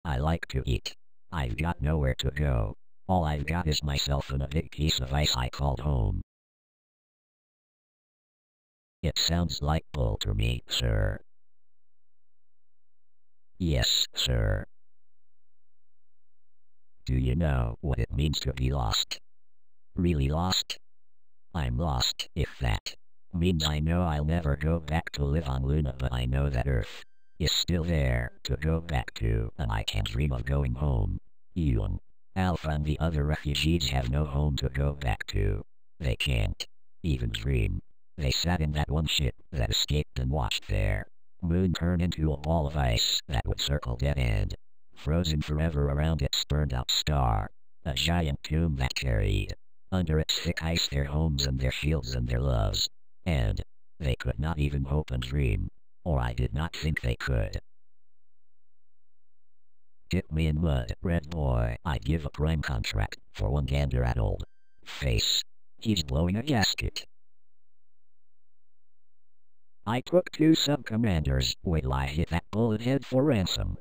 I like to eat. I've got nowhere to go. All I've got is myself and a big piece of ice I called home. It sounds like bull to me, sir. Yes, sir. Do you know what it means to be lost? Really lost? I'm lost, if that means I know I'll never go back to live on Luna, but I know that Earth is still there to go back to, and I can't dream of going home. Ewan, Alpha and the other refugees have no home to go back to. They can't even dream. They sat in that one ship that escaped and watched their moon turn into a ball of ice that would circle dead end, frozen forever around its burned out star, a giant tomb that carried under its thick ice their homes and their shields and their loves. And they could not even hope and dream, or I did not think they could. Dip me in mud, red boy. I'd give a prime contract for one gander at old face. He's blowing a gasket. I took 2 sub-commanders. Wait till I hit that bullet head for ransom.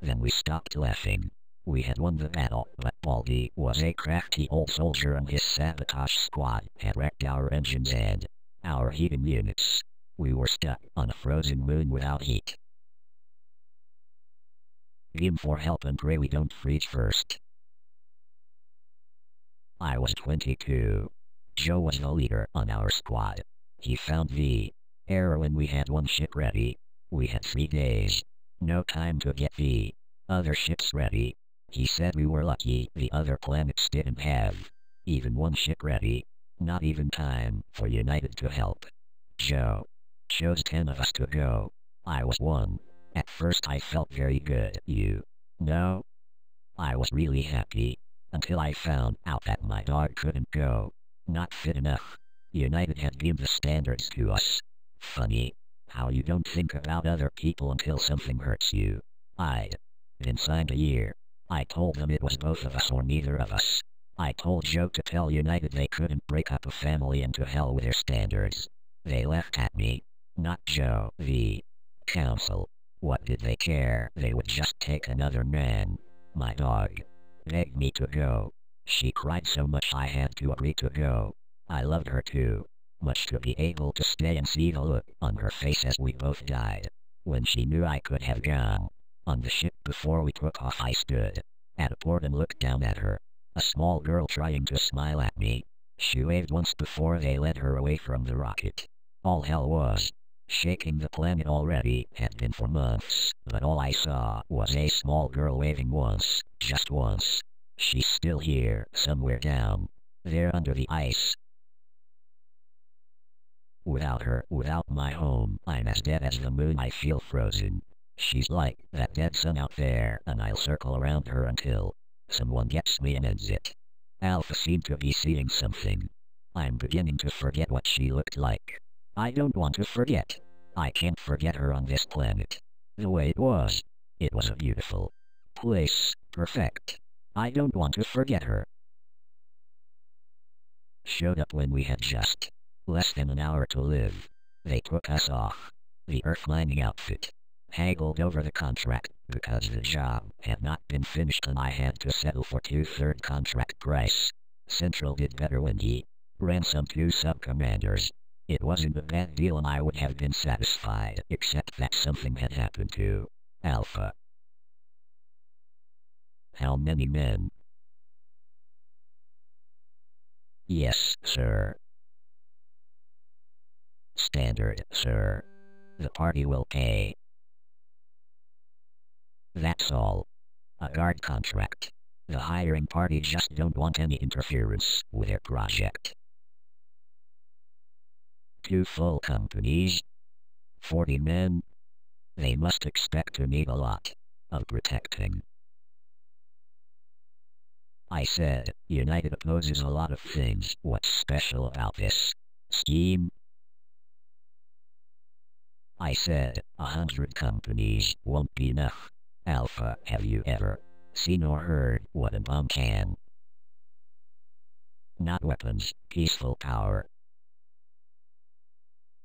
Then we stopped laughing. We had won the battle, but Baldy was a crafty old soldier and his sabotage squad had wrecked our engines and our heating units. We were stuck on a frozen moon without heat. Aim for help and pray we don't freeze first. I was 22. Joe was the leader on our squad. He found the error when we had one ship ready. We had 3 days. No time to get the other ships ready. He said we were lucky the other planets didn't have even one ship ready. Not even time for United to help. Joe chose 10 of us to go. I was one. At first I felt very good, you know. I was really happy. Until I found out that my dog couldn't go. Not fit enough. United had given the standards to us. Funny how you don't think about other people until something hurts you. I'd been signed a year. I told them it was both of us or neither of us. I told Joe to tell United they couldn't break up a family and to hell with their standards. They laughed at me. Not Joe, the council. What did they care? They would just take another man. My dog begged me to go. She cried so much I had to agree to go. I loved her too much to be able to stay and see the look on her face as we both died. When she knew I could have gone on the ship before we took off, I stood at a port and looked down at her. A small girl trying to smile at me. She waved once before they led her away from the rocket. All hell was shaking the planet already, had been for months, but all I saw was a small girl waving once, just once. She's still here, somewhere down there under the ice. Without her, without my home, I'm as dead as the moon. I feel frozen. She's like that dead sun out there, and I'll circle around her until someone gets me and ends it. Alpha seemed to be seeing something. I'm beginning to forget what she looked like. I don't want to forget. I can't forget her on this planet. The way it was. It was a beautiful place. Perfect. I don't want to forget her. Showed up when we had just less than an hour to live. They took us off. The Earth mining outfit haggled over the contract because the job had not been finished and I had to settle for 2/3 contract price. Central did better when he ransomed 2 sub-commanders. It wasn't a bad deal and I would have been satisfied, except that something had happened to Alpha. How many men? Yes, sir. Standard, sir. The party will pay. That's all. A guard contract. The hiring party just don't want any interference with their project. 2 full companies. 40 men. They must expect to need a lot of protecting. I said, United opposes a lot of things. What's special about this scheme? I said, 100 companies won't be enough. Alpha, have you ever seen or heard what a bomb can? Not weapons, peaceful power.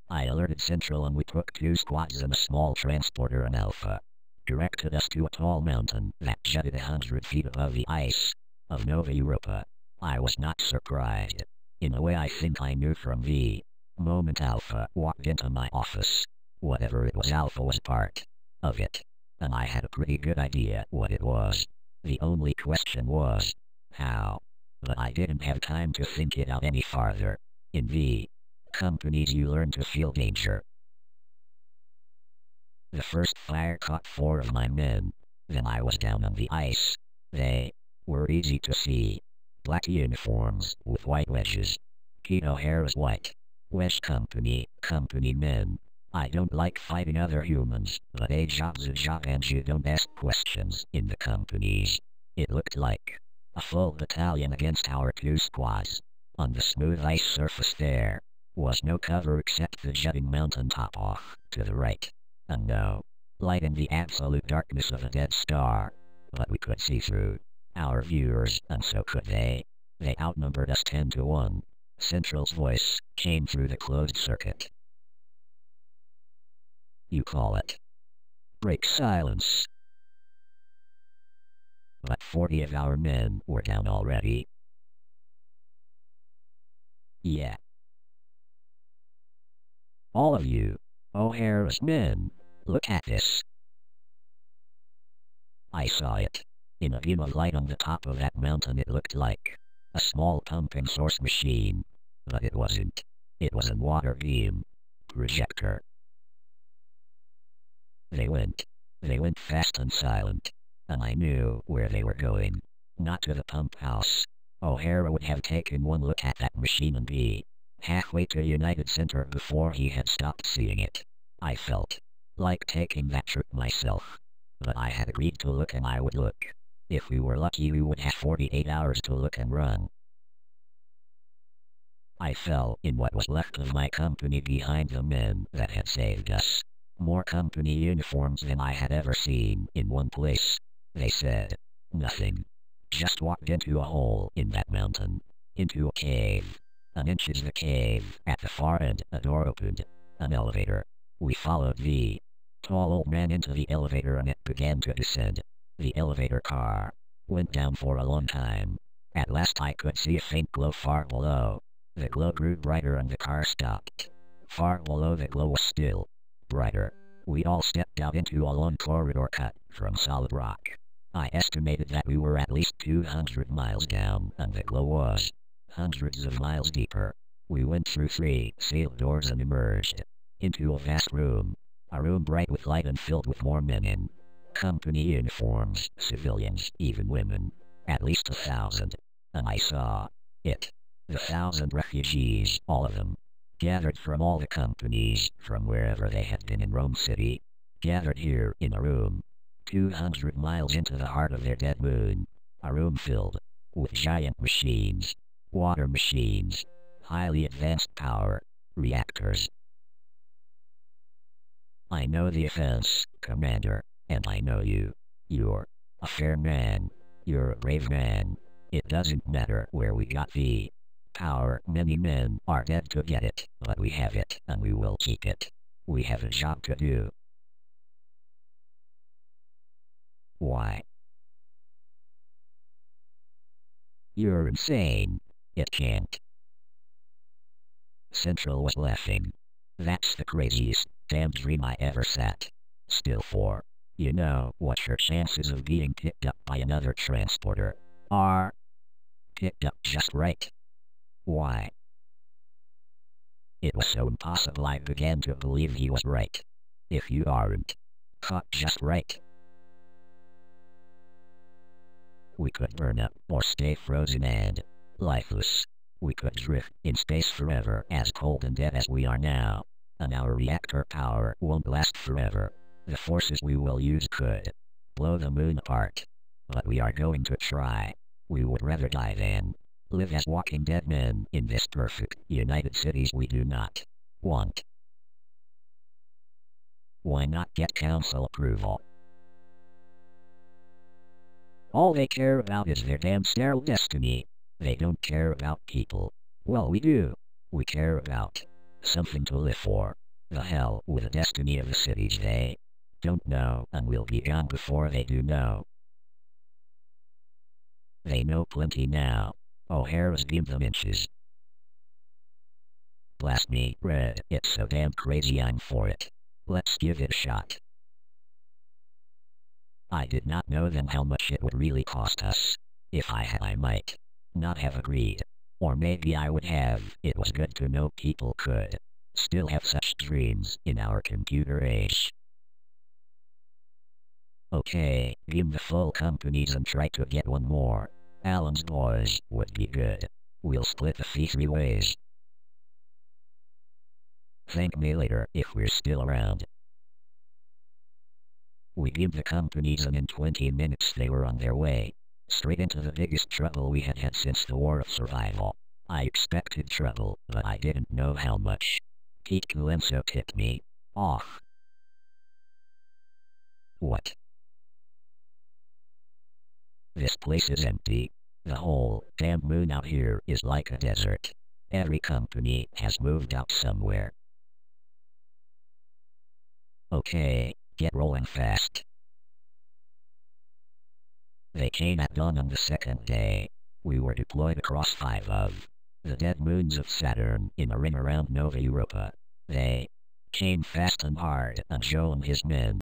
I alerted Central and we took 2 squads and a small transporter and Alpha directed us to a tall mountain that jutted 100 feet above the ice of Nova Europa. I was not surprised. In a way I think I knew from the moment Alpha walked into my office. Whatever it was, Alpha was part of it, and I had a pretty good idea what it was. The only question was, how? But I didn't have time to think it out any farther. In the companies you learn to feel danger. The first fire caught 4 of my men. Then I was down on the ice. They were easy to see. Black uniforms with white wedges. Keto hair is white. Wedge company men. I don't like fighting other humans, but a job's a job and you don't ask questions in the companies. It looked like a full battalion against our 2 squads. On the smooth ice surface there was no cover except the jutting mountain top off to the right. And no light in the absolute darkness of a dead star. But we could see through our viewers, and so could they. They outnumbered us 10-1. Central's voice came through the closed circuit. You call it. Break silence. But 40 of our men were down already. Yeah. All of you, O'Hara's men, look at this. I saw it. In a beam of light on the top of that mountain it looked like a small pumping source machine. But it wasn't. It was a water beam projector. They went fast and silent. And I knew where they were going. Not to the pump house. O'Hara would have taken one look at that machine and be halfway to United Center before he had stopped seeing it. I felt like taking that trip myself. But I had agreed to look and I would look. If we were lucky we would have 48 hours to look and run. I fell in what was left of my company behind the men that had saved us. More company uniforms than I had ever seen in one place. They said nothing. Just walked into a hole in that mountain. Into a cave. An inch is the cave. At the far end, a door opened. An elevator. We followed the tall old man into the elevator and it began to descend. The elevator car went down for a long time. At last I could see a faint glow far below. The glow grew brighter and the car stopped. Far below the glow was still brighter. We all stepped out into a long corridor cut from solid rock. I estimated that we were at least 200 miles down and the glow was hundreds of miles deeper. We went through 3 sealed doors and emerged into a vast room. A room bright with light and filled with more men in company uniforms, civilians, even women. At least 1,000. And I saw it. The 1,000 refugees, all of them, gathered from all the companies, from wherever they had been in Rome City, gathered here in a room, 200 miles into the heart of their dead moon. A room filled with giant machines, water machines, highly advanced power reactors. I know the offense, Commander, and I know you. You're a fair man. You're a brave man. It doesn't matter where we got the power. Many men are dead to get it, but we have it, and we will keep it. We have a job to do. Why? You're insane. It can't. Central was laughing. That's the craziest damn dream I ever sat still for. You know what your chances of being picked up by another transporter are? Picked up just right. Why? It was so impossible I began to believe he was right. If you aren't caught just right, we could burn up or stay frozen and lifeless. We could drift in space forever, as cold and dead as we are now. And our reactor power won't last forever. The forces we will use could blow the moon apart. But we are going to try. We would rather die than live as walking dead men in this perfect United Cities we do not want. Why not get council approval? All they care about is their damn sterile destiny. They don't care about people. Well, we do. We care about something to live for. The hell with the destiny of the cities, they Don't know, and we'll be gone before they do know. They know plenty now. O'Hara's give them inches. Blast me, Red, it's so damn crazy I'm for it. Let's give it a shot. I did not know then how much it would really cost us. If I had, I might not have agreed. Or maybe I would have. It was good to know people could still have such dreams in our computer age. Okay, give the full companies and try to get one more. Alan's boys would be good. We'll split the fee 3 ways. Thank me later if we're still around. We give the companies and in 20 minutes they were on their way. Straight into the biggest trouble we had had since the War of Survival. I expected trouble, but I didn't know how much. Pete Culenso tipped me off. What? This place is empty. The whole damn moon out here is like a desert. Every company has moved out somewhere. Okay, get rolling fast. They came at dawn on the second day. We were deployed across 5 of the dead moons of Saturn in a ring around Nova Europa. They came fast and hard, and Joe and his men